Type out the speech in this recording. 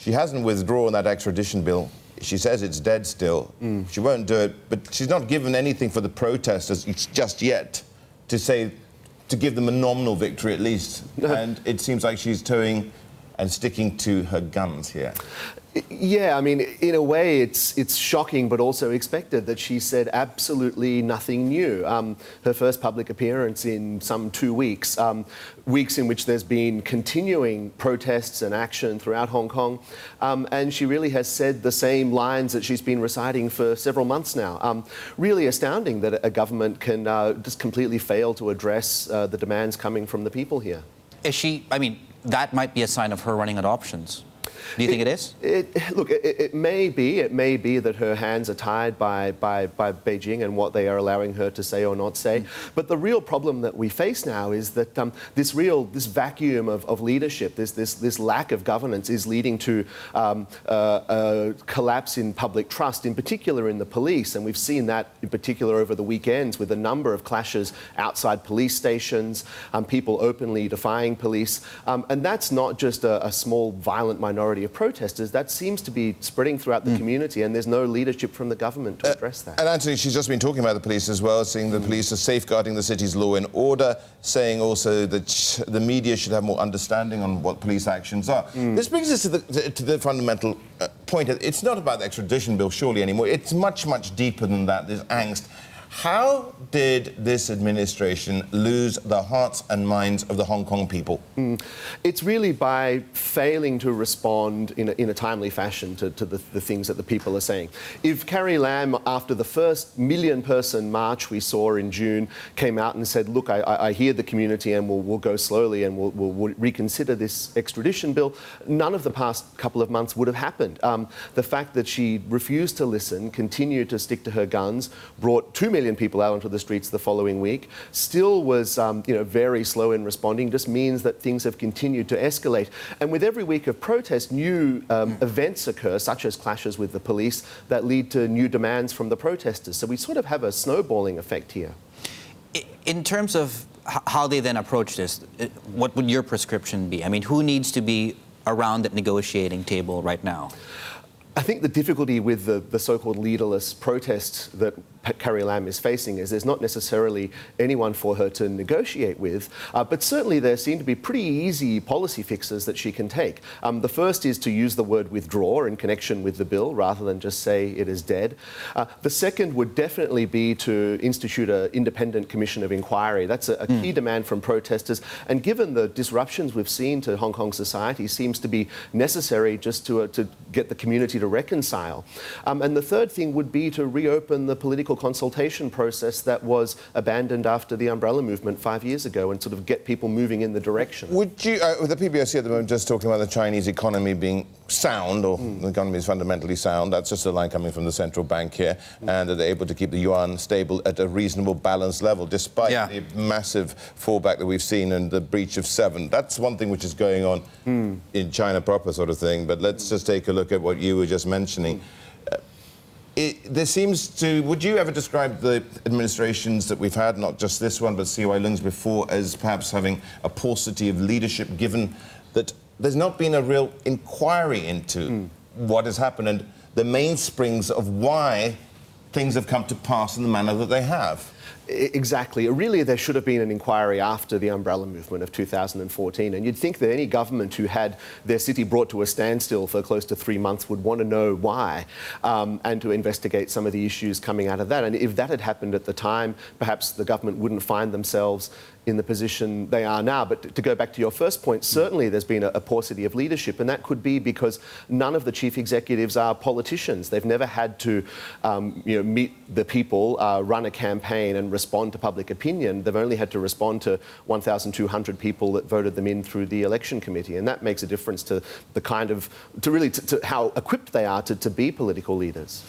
She hasn't withdrawn that extradition bill. She says it's dead still. She won't do it, but she's not given anything for the protesters just yet to give them a nominal victory at least. And it seems like she's toeing and sticking to her guns here. Yeah, I mean, in a way, it's shocking but also expected that she said absolutely nothing new. Her first public appearance in some 2 weeks, weeks in which there's been continuing protests and action throughout Hong Kong, and she really has said the same lines that she's been reciting for several months now. Really astounding that a government can just completely fail to address the demands coming from the people here. Is she, I mean, that might be a sign of her running out of options. Do you think it is? Look, it may be that her hands are tied by Beijing and what they are allowing her to say or not say. But the real problem that we face now is that this vacuum of leadership, this lack of governance is leading to a collapse in public trust, in particular in the police. And we've seen that in particular over the weekends with a number of clashes outside police stations, people openly defying police. And that's not just a small violent minority of protesters. That seems to be spreading throughout the community, and there's no leadership from the government to address that. And Antony, she's just been talking about the police as well, saying the police are safeguarding the city's law and order, saying also that the media should have more understanding on what police actions are. This brings us to the fundamental point. It's not about the extradition bill, surely, anymore. It's much, much deeper than that. There's angst. How did this administration lose the hearts and minds of the Hong Kong people? It's really by failing to respond in a timely fashion to the things that the people are saying. If Carrie Lam, after the first million-person march we saw in June, came out and said, look, I hear the community and we'll go slowly and we'll reconsider this extradition bill, none of the past couple of months would have happened. The fact that she refused to listen, continued to stick to her guns, brought 2 million people out onto the streets the following week, still was very slow in responding, just means that things have continued to escalate. And with every week of protest, new events occur, such as clashes with the police, that lead to new demands from the protesters. So we sort of have a snowballing effect here. In terms of how they then approach this, what would your prescription be? I mean, who needs to be around that negotiating table right now? I think the difficulty with the so-called leaderless protests that Carrie Lam is facing is there's not necessarily anyone for her to negotiate with, but certainly there seem to be pretty easy policy fixes that she can take. The first is to use the word withdraw in connection with the bill rather than just say it is dead. The second would definitely be to institute an independent commission of inquiry. That's a key demand from protesters, and given the disruptions we've seen to Hong Kong society, seems to be necessary just to get the community to reconcile. And the third thing would be to reopen the political consultation process that was abandoned after the umbrella movement 5 years ago and sort of get people moving in the direction. Would you, with the PBOC at the moment just talking about the Chinese economy being sound, or the economy is fundamentally sound, that's just a line coming from the central bank here, and that they're able to keep the yuan stable at a reasonable balanced level, despite the massive fallback that we've seen and the breach of 7. That's one thing which is going on in China proper sort of thing, but let's just take a look at what you were just mentioning. There seems to... Would you ever describe the administrations that we've had, not just this one, but CY Leung's before, as perhaps having a paucity of leadership, given that there's not been a real inquiry into what has happened and the mainsprings of why things have come to pass in the manner that they have? Exactly. Really, there should have been an inquiry after the umbrella movement of 2014, and you'd think that any government who had their city brought to a standstill for close to 3 months would want to know why, and to investigate some of the issues coming out of that. And if that had happened at the time, perhaps the government wouldn't find themselves in the position they are now. But to go back to your first point, certainly there's been a paucity of leadership, and that could be because none of the chief executives are politicians. They've never had to meet the people, run a campaign and respond to public opinion. They've only had to respond to 1,200 people that voted them in through the election committee, and that makes a difference to the kind of, to how equipped they are to be political leaders.